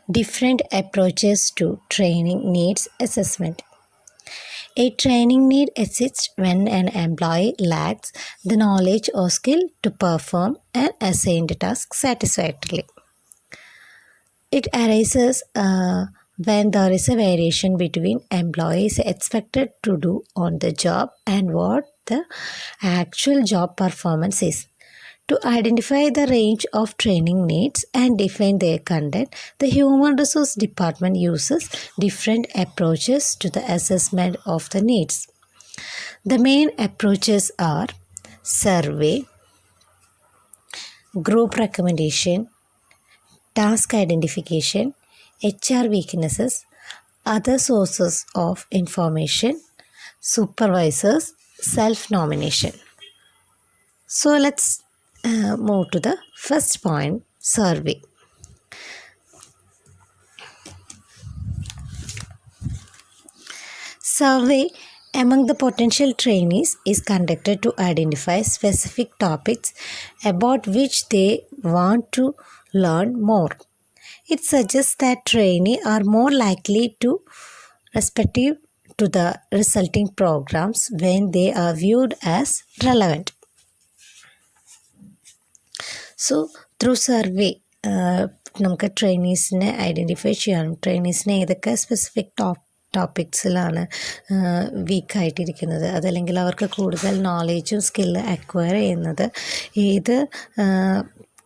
Different approaches to training needs assessment. A training need exists when an employee lacks the knowledge or skill to perform an assigned task satisfactorily. It arises when there is a variation between employees expected to do on the job and what the actual job performance is. To identify the range of training needs and define their content, the Human Resource Department uses different approaches to the assessment of the needs. The main approaches are survey, group recommendation, task identification, HR weaknesses, other sources of information, supervisors, self-nomination. So let's move to the first point, survey. Survey among the potential trainees is conducted to identify specific topics about which they want to learn more. It suggests that trainees are more likely to respective to the resulting programs when they are viewed as relevant. So through survey നമുക്ക് ട്രെയിനീസിനെ identify ചെയ്യാനും ട്രെയിനീസിനെ ഏതൊക്കെ specific ടോപ്പിക്സിലാണ് വീക്കായിട്ടിരിക്കുന്നത്, അതല്ലെങ്കിൽ അവർക്ക് കൂടുതൽ നോളേജും skill acquire ചെയ്യുന്നത് ഏത്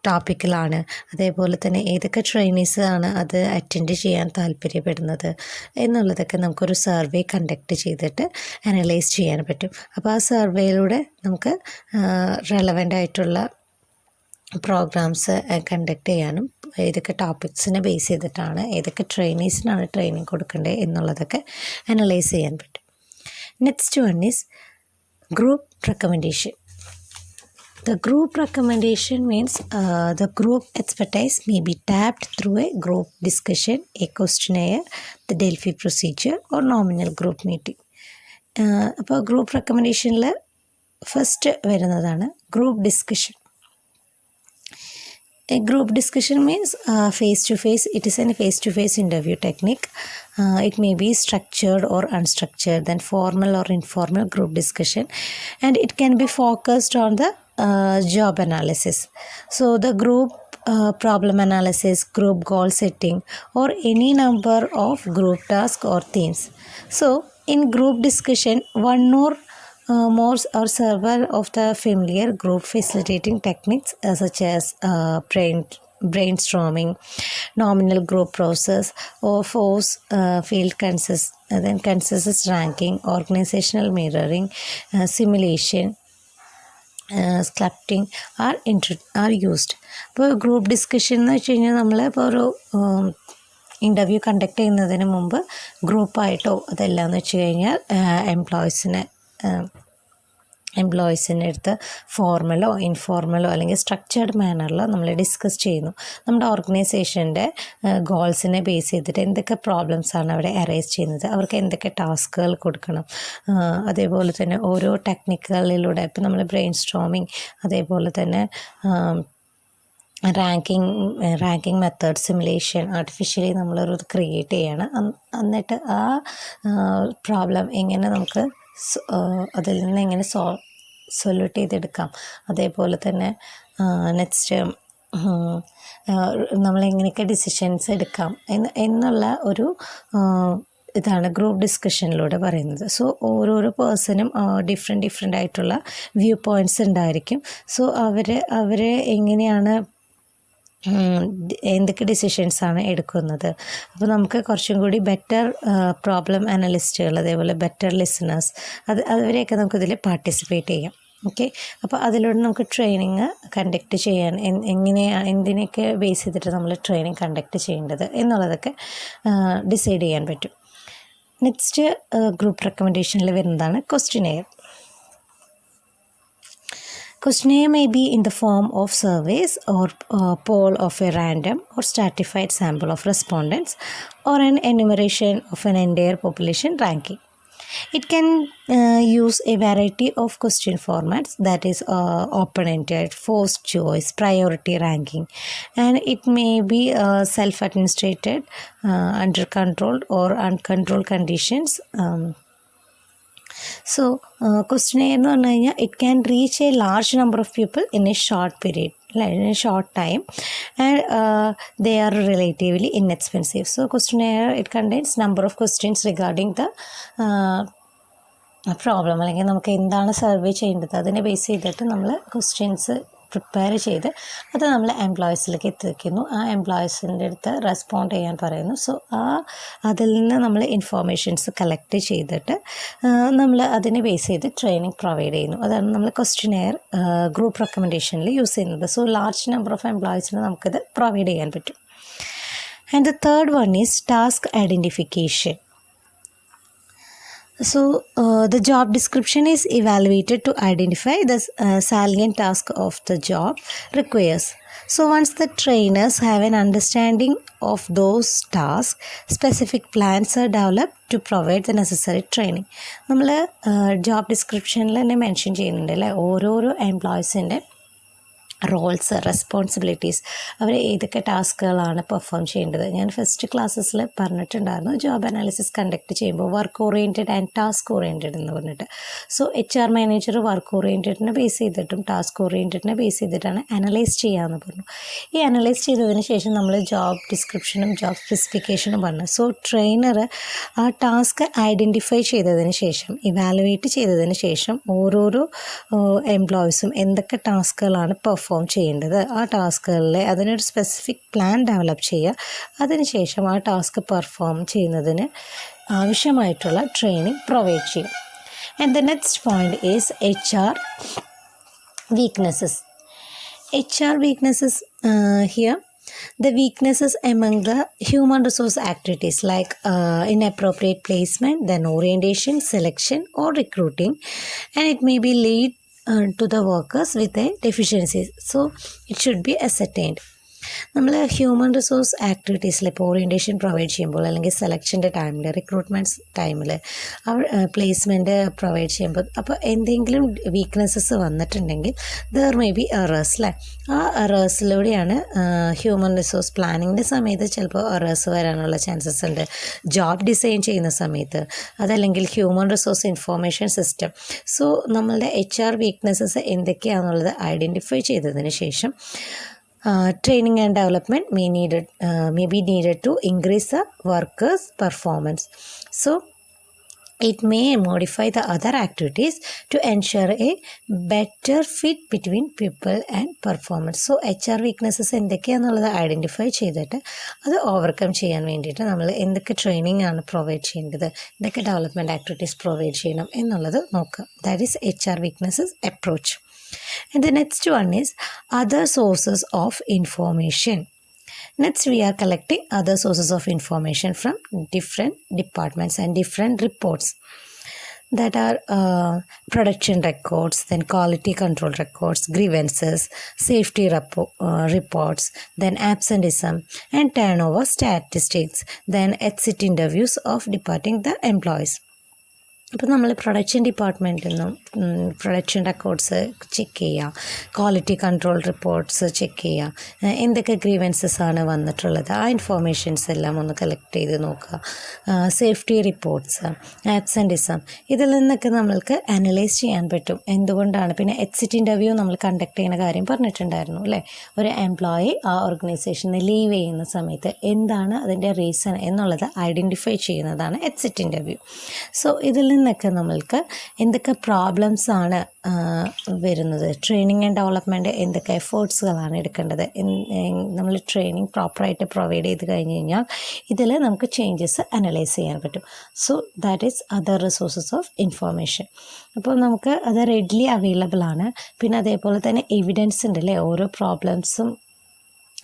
ടോപ്പിക്കിലാണ്, അതേപോലെ തന്നെ ഏതൊക്കെ ട്രെയിനീസാണ് അത് അറ്റൻഡ് ചെയ്യാൻ താല്പര്യപ്പെടുന്നത് എന്നുള്ളതൊക്കെ നമുക്കൊരു സർവേ കണ്ടക്ട് ചെയ്തിട്ട് അനലൈസ് ചെയ്യാൻ പറ്റും. അപ്പോൾ ആ സർവേയിലൂടെ നമുക്ക് റെലവൻ്റ് ആയിട്ടുള്ള പ്രോഗ്രാംസ് കണ്ടക്ട് ചെയ്യാനും ഏതൊക്കെ ടോപ്പിക്സിനെ ബേസ് ചെയ്തിട്ടാണ് ഏതൊക്കെ ട്രെയിനീസിനാണ് ട്രെയിനിങ് കൊടുക്കേണ്ടത് എന്നുള്ളതൊക്കെ അനലൈസ് ചെയ്യാൻ പറ്റും. Next one is group recommendation. The group recommendation means the group expertise may be tapped through a group discussion, a questionnaire, the Delphi procedure or nominal group meeting. അപ്പോൾ group റെക്കമെൻഡേഷനിൽ first വരുന്നതാണ് group discussion. A group discussion means face-to-face. It is a face-to-face interview technique. It may be structured or unstructured, then formal or informal group discussion, and it can be focused on the job analysis. So the group problem analysis, group goal setting, or any number of group tasks or themes. So in group discussion, one or more or several of the familiar group facilitating techniques such as brainstorming, nominal group process, or force field consensus ranking, organizational mirroring, simulation, sculpting are used. ഇപ്പോൾ group discussion എന്ന് വെച്ച് കഴിഞ്ഞാൽ നമ്മൾ ഇപ്പോൾ ഒരു interview conduct ചെയ്യുന്നതിന് മുമ്പ് ഗ്രൂപ്പായിട്ടോ അതെല്ലാമെന്ന് വെച്ച് കഴിഞ്ഞാൽ എംപ്ലോയീസിൻ്റെ അടുത്ത് ഫോർമലോ ഇൻഫോർമലോ അല്ലെങ്കിൽ സ്ട്രക്ചേർഡ് മാനറിലോ നമ്മൾ ഡിസ്കസ് ചെയ്യുന്നു. നമ്മുടെ ഓർഗനൈസേഷൻ്റെ ഗോൾസിനെ ബേസ് ചെയ്തിട്ട് എന്തൊക്കെ പ്രോബ്ലംസാണ് അവിടെ അറൈസ് ചെയ്യുന്നത്, അവർക്ക് എന്തൊക്കെ ടാസ്കുകൾ കൊടുക്കണം, അതേപോലെ തന്നെ ഓരോ ടെക്നിക്കുകളിലൂടെ ഇപ്പോൾ നമ്മൾ ബ്രെയിൻ സ്ട്രോമിങ്, അതേപോലെ തന്നെ റാങ്കിങ് മെത്തേഡ്, സിമുലേഷൻ, ആർട്ടിഫിഷ്യലി നമ്മളൊരു ക്രിയേറ്റ് ചെയ്യണം. എന്നിട്ട് ആ പ്രോബ്ലം എങ്ങനെ നമുക്ക് അതിൽ നിന്ന് എങ്ങനെ സൊല്യൂട്ട് ചെയ്തെടുക്കാം, അതേപോലെ തന്നെ നെക്സ്റ്റ് നമ്മളെങ്ങനെയൊക്കെ ഡിസിഷൻസ് എടുക്കാം എന്നുള്ള ഒരു ഇതാണ് ഗ്രൂപ്പ് ഡിസ്കഷനിലൂടെ പറയുന്നത്. സോ ഓരോരോ പേഴ്സണും ഡിഫറെൻ്റ് ആയിട്ടുള്ള വ്യൂ പോയിൻറ്റ്സ് ഉണ്ടായിരിക്കും. സോ അവരെ എങ്ങനെയാണ് എന്തൊക്കെ ഡിസിഷൻസാണ് എടുക്കുന്നത്. അപ്പോൾ നമുക്ക് കുറച്ചും കൂടി ബെറ്റർ പ്രോബ്ലം അനലിസ്റ്റുകൾ, അതേപോലെ ബെറ്റർ ലിസണേഴ്സ്, അവരെയൊക്കെ നമുക്കിതിൽ പാർട്ടിസിപ്പേറ്റ് ചെയ്യാം. ഓക്കെ, അപ്പോൾ അതിലൂടെ നമുക്ക് ട്രെയിനിങ് കണ്ടക്ട് ചെയ്യാൻ എന്തിനൊക്കെ ബേസ് ചെയ്തിട്ട് നമ്മൾ ട്രെയിനിങ് കണ്ടക്ട് ചെയ്യേണ്ടത് എന്നുള്ളതൊക്കെ ഡിസൈഡ് ചെയ്യാൻ പറ്റും. നെക്സ്റ്റ് ഗ്രൂപ്പ് റെക്കമെൻഡേഷനിൽ വരുന്നതാണ് questionnaire. Questionnaire may be in the form of surveys or poll of a random or stratified sample of respondents or an enumeration of an entire population ranking. It can use a variety of question formats, that is open-ended, forced choice, priority ranking, and it may be self-administrated, under controlled or uncontrolled conditions. Questionnaire എന്ന് പറഞ്ഞു കഴിഞ്ഞാൽ it can reach a large number of people in a short period, in a short time, and they are relatively inexpensive. So questionnaire, it contains number of questions regarding the problem, അല്ലെങ്കിൽ നമുക്ക് എന്താണ് survey ചെയ്യേണ്ടത് അതിനെ base ചെയ്തിട്ട് നമ്മൾ questions prepare ചെയ്ത് അത് നമ്മൾ എംപ്ലോയീസിലേക്ക് എത്തിക്കുന്നു. ആ എംപ്ലോയീസിൻ്റെ അടുത്ത് റെസ്പോണ്ട് ചെയ്യാൻ പറയുന്നു. സോ അതിൽ നിന്ന് നമ്മൾ ഇൻഫോർമേഷൻസ് കളക്ട് ചെയ്തിട്ട് നമ്മൾ അതിനെ ബേസ് ചെയ്ത് ട്രെയിനിങ് പ്രൊവൈഡ് ചെയ്യുന്നു. അതാണ് നമ്മൾ ക്വസ്റ്റ്യനെയർ ഗ്രൂപ്പ് റെക്കമെൻഡേഷനിൽ യൂസ് ചെയ്യുന്നത്. സോ ലാർജ് നമ്പർ ഓഫ് എംപ്ലോയീസിന് നമുക്കിത് പ്രൊവൈഡ് ചെയ്യാൻ പറ്റും. And the third one is task identification. So the job description is evaluated to identify the salient task of the job requires. So once the trainers have an understanding of those tasks, specific plans are developed to provide the necessary training. നമ്മൾ job ഡിസ്ക്രിപ്ഷനിൽ തന്നെ mention ചെയ്യുന്നുണ്ട് അല്ലേ, ഓരോരോ എംപ്ലോയീസിൻ്റെ Rolls, responsibilities, അവർ ഏതൊക്കെ ടാസ്കുകളാണ് perform ചെയ്യേണ്ടത്. ഞാൻ first ക്ലാസ്സസിൽ പറഞ്ഞിട്ടുണ്ടായിരുന്നു, ജോബ് അനാലിസിസ് കണ്ടക്ട് ചെയ്യുമ്പോൾ work oriented and task oriented എന്ന് പറഞ്ഞിട്ട്. സോ HR മാനേജർ വർക്ക് ഓറിയൻറ്റഡിനെ ബേസ് ചെയ്തിട്ടും ടാസ്ക് ഓറിയൻറ്റഡിനെ ബേസ് ചെയ്തിട്ടാണ് അനലൈസ് ചെയ്യാമെന്ന് പറഞ്ഞു. ഈ അനലൈസ് ചെയ്തതിന് ശേഷം നമ്മൾ ജോബ് ഡിസ്ക്രിപ്ഷനും ജോബ് സ്പെസിഫിക്കേഷനും പറഞ്ഞു. സോ ട്രെയിനർ ആ ടാസ്ക് ഐഡൻറ്റിഫൈ ചെയ്തതിന് ശേഷം, ഇവാലുവേറ്റ് ചെയ്തതിന് ശേഷം ഓരോരോ എംപ്ലോയീസും എന്തൊക്കെ ടാസ്കുകളാണ് പെർഫോം ചെയ്യേണ്ടത്, ആ ടാസ്കുകളിലെ അതിനൊരു സ്പെസിഫിക് പ്ലാൻ ഡെവലപ്പ് ചെയ്യുക. അതിനുശേഷം ആ ടാസ്ക് പെർഫോം ചെയ്യുന്നതിന് ആവശ്യമായിട്ടുള്ള ട്രെയിനിങ് പ്രൊവൈഡ് ചെയ്യും. And the next point is HR weaknesses. HR weaknesses here. The weaknesses among the human resource activities like inappropriate placement, then orientation, selection or recruiting, and it may be lead to the workers with a deficiency. So it should be ascertained. നമ്മൾ human resource ആക്ടിവിറ്റീസിൽ ഇപ്പോൾ orientation provide ചെയ്യുമ്പോൾ, അല്ലെങ്കിൽ സെലക്ഷൻ്റെ ടൈമിൽ, recruitments ടൈമിൽ, placement provide ചെയ്യുമ്പോൾ അപ്പോൾ എന്തെങ്കിലും weaknesses വന്നിട്ടുണ്ടെങ്കിൽ ദർ മേ ബി എറേഴ്സ് അല്ലേ. ആ എറേഴ്സിലൂടെയാണ് ഹ്യൂമൻ റിസോഴ്സ് പ്ലാനിങ്ങിൻ്റെ സമയത്ത് ചിലപ്പോൾ എറേഴ്സ് വരാനുള്ള ചാൻസസ് ഉണ്ട്. ജോബ് ഡിസൈൻ ചെയ്യുന്ന സമയത്ത്, അതല്ലെങ്കിൽ human resource information system. So നമ്മളുടെ HR വീക്ക്നെസ്സസ് എന്തൊക്കെയാണെന്നുള്ളത് ഐഡൻറ്റിഫൈ ചെയ്തതിന് ശേഷം training and development may be needed to increase the workers' performance. So it may modify the other activities to ensure a better fit between people and performance. So HR weaknesses എന്തൊക്കെയാണെന്നുള്ളത് identify ചെയ്തിട്ട് അത് overcome ചെയ്യാൻ വേണ്ടിയിട്ട് നമ്മൾ എന്തൊക്കെ training ആണ് provide ചെയ്യേണ്ടത്, എന്തൊക്കെ ഡെവലപ്മെൻറ്റ് ആക്ടിവിറ്റീസ് പ്രൊവൈഡ് ചെയ്യണം എന്നുള്ളത് നോക്കുക. That is HR weaknesses approach. And the next one is other sources of information. Next, we are collecting other sources of information from different departments and different reports. That are production records, then quality control records, grievances, safety reports, then absenteeism and turnover statistics, then exit interviews of departing the employees. അപ്പോൾ നമ്മൾ production ഡിപ്പാർട്ട്മെൻറ്റിൽ നിന്നും production records check ചെയ്യുക, quality control reports check ചെയ്യുക, എന്തൊക്കെ grievances ആണ് വന്നിട്ടുള്ളത്, ആ ഇൻഫോർമേഷൻസ് എല്ലാം ഒന്ന് കളക്ട് ചെയ്ത് നോക്കുക. സേഫ്റ്റി റിപ്പോർട്ട്സ്, ആബ്സെൻറ്റിസം, ഇതിൽ നിന്നൊക്കെ നമ്മൾക്ക് അനലൈസ് ചെയ്യാൻ പറ്റും എന്തുകൊണ്ടാണ്. പിന്നെ എക്സിറ്റ് ഇൻ്റർവ്യൂ നമ്മൾ കണ്ടക്ട് ചെയ്യുന്ന കാര്യം പറഞ്ഞിട്ടുണ്ടായിരുന്നു അല്ലേ. ഒരു എംപ്ലോയി ആ ഓർഗനൈസേഷനിൽ ലീവ് ചെയ്യുന്ന സമയത്ത് എന്താണ് അതിൻ്റെ റീസൺ എന്നുള്ളത് ഐഡൻറ്റിഫൈ ചെയ്യുന്നതാണ് എക്സിറ്റ് ഇൻ്റർവ്യൂ. സോ ഇതിൽ നിന്നൊക്കെ നമ്മൾക്ക് എന്തൊക്കെ പ്രോബ്ലംസ് ആണ് വരുന്നത്, ട്രെയിനിങ് ആൻഡ് ഡെവലപ്മെൻറ്റ് എന്തൊക്കെ എഫേർട്സുകളാണ് എടുക്കേണ്ടത്, നമ്മൾ ട്രെയിനിങ് പ്രോപ്പറായിട്ട് പ്രൊവൈഡ് ചെയ്ത് കഴിഞ്ഞ് കഴിഞ്ഞാൽ ഇതിൽ നമുക്ക് ചേഞ്ചസ് അനലൈസ് ചെയ്യാൻ പറ്റും. So that is other resources of information. അപ്പോൾ നമുക്ക് അത് റെഡിലി അവൈലബിൾ ആണ്. പിന്നെ അതേപോലെ തന്നെ എവിഡൻസ് ഉണ്ട് അല്ലേ, ഓരോ പ്രോബ്ലംസും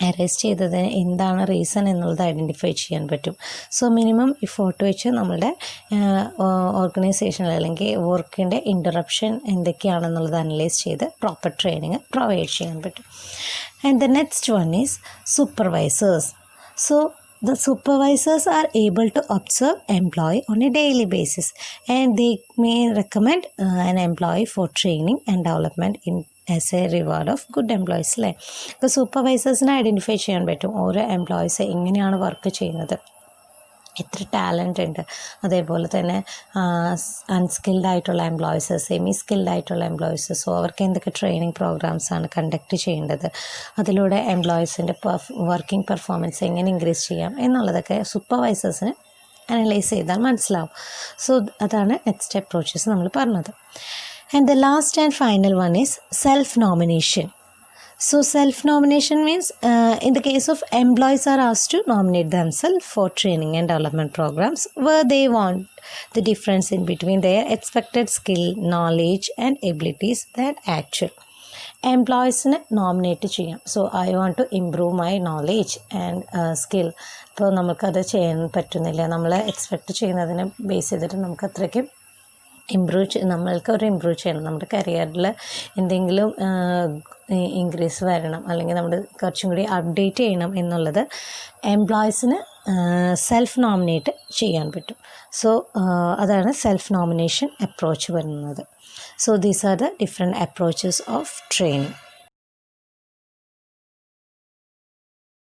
അറേസ് ചെയ്തതിന് എന്താണ് റീസൺ എന്നുള്ളത് ഐഡൻറ്റിഫൈ ചെയ്യാൻ പറ്റും. സോ മിനിമം ഇഫോർട്ട് വെച്ച് നമ്മളുടെ ഓർഗനൈസേഷനിൽ അല്ലെങ്കിൽ വർക്കിൻ്റെ ഇൻറ്ററപ്ഷൻ എന്തൊക്കെയാണെന്നുള്ളത് അനലൈസ് ചെയ്ത് പ്രോപ്പർ ട്രെയിനിങ് പ്രൊവൈഡ് ചെയ്യാൻ പറ്റും. And the next one is supervisors. So the supervisors are able to observe employee on a daily basis, and they may recommend an employee for training and development in as a reward of good employees അല്ലേ. ഇപ്പോൾ സൂപ്പർവൈസേഴ്സിനെ identify ചെയ്യാൻ പറ്റും ഓരോ employees എങ്ങനെയാണ് work ചെയ്യുന്നത്, എത്ര talent ഉണ്ട്, അതേപോലെ തന്നെ അൺസ്കിൽഡ് ആയിട്ടുള്ള എംപ്ലോയീസ്, സെമി സ്കിൽഡ് ആയിട്ടുള്ള എംപ്ലോയീസ്, സോ അവർക്ക് എന്തൊക്കെ ട്രെയിനിങ് പ്രോഗ്രാംസാണ് കണ്ടക്ട് ചെയ്യേണ്ടത്, അതിലൂടെ എംപ്ലോയീസിൻ്റെ വർക്കിംഗ് പെർഫോമൻസ് എങ്ങനെ ഇൻക്രീസ് ചെയ്യാം എന്നുള്ളതൊക്കെ സൂപ്പർവൈസേഴ്സിന് അനലൈസ് ചെയ്താൽ മനസ്സിലാവും. സോ അതാണ് നെക്സ്റ്റ് അപ്രോച്ചസ് നമ്മൾ പറഞ്ഞത്. And the last and final one is self nomination. So self-nomination means in the case of employees are asked to nominate themselves for training and development programs where they want the difference in between their expected skill, knowledge and abilities than actual. എംപ്ലോയീസിനെ nominate ചെയ്യാം. So I want to improve my knowledge and skill. ഇപ്പോൾ നമുക്കത് ചെയ്യാൻ പറ്റുന്നില്ല, നമ്മൾ expect ചെയ്യുന്നതിനെ base ചെയ്തിട്ട് നമുക്ക് അത്രയ്ക്കും നമ്മൾക്ക് ഒരു ഇമ്പ്രൂവ് ചെയ്യണം, നമ്മുടെ കരിയറിൽ എന്തെങ്കിലും ഇൻക്രീസ് വരണം, അല്ലെങ്കിൽ നമ്മൾ കുറച്ചും കൂടി അപ്ഡേറ്റ് ചെയ്യണം എന്നുള്ളത് എംപ്ലോയീസിന് സെൽഫ് നോമിനേറ്റ് ചെയ്യാൻ പറ്റും. സോ അതാണ് സെൽഫ് നോമിനേഷൻ അപ്രോച്ച് വരുന്നത്. So these are the different approaches of training.